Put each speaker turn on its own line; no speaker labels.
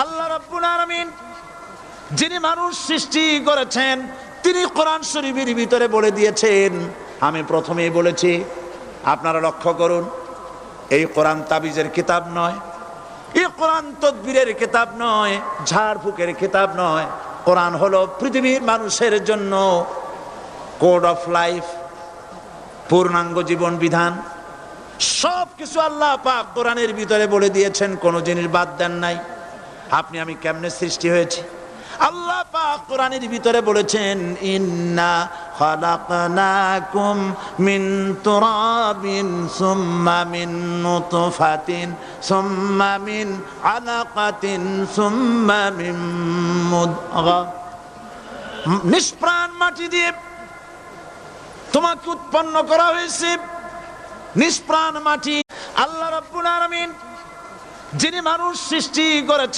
আল্লাহ রাব্বুল আলামিন যিনি মানুষ সৃষ্টি করেছেন তিনি কোরআন শরীফের ভিতরে বলে দিয়েছেন। আমি প্রথমেই বলেছি, আপনারা লক্ষ্য করুন, এই কোরআন তাবিজের কিতাব নয়, এই কোরআন তদবিরের কিতাব নয়, ঝাড়ফুঁকের কিতাব নয়। কোরআন হলো পৃথিবীর মানুষের জন্য কোড অফ লাইফ, পূর্ণাঙ্গ জীবন বিধান। সব কিছু আল্লাহ পাক কোরআনের ভিতরে বলে দিয়েছেন, কোনো জিনিস বাদ দেন নাই। আপনি আমি কেমনে সৃষ্টি হয়েছি আল্লাহ পাক কোরআনের ভিতরে বলেছেন, ইন্না খালাকনাকুম মিন তুরাবিন সুম্মা মিন নুতফাতিন সুম্মা মিন আলাকাতিন সুম্মা মিন মুদগা। নিষ্প্রাণ মাটি দিয়ে তোমাকে উৎপন্ন করা হয়েছে, নিষ্প্রাণ মাটি। আল্লাহ রাব্বুল আলামিন যিনি মানুষ সৃষ্টি করেছেন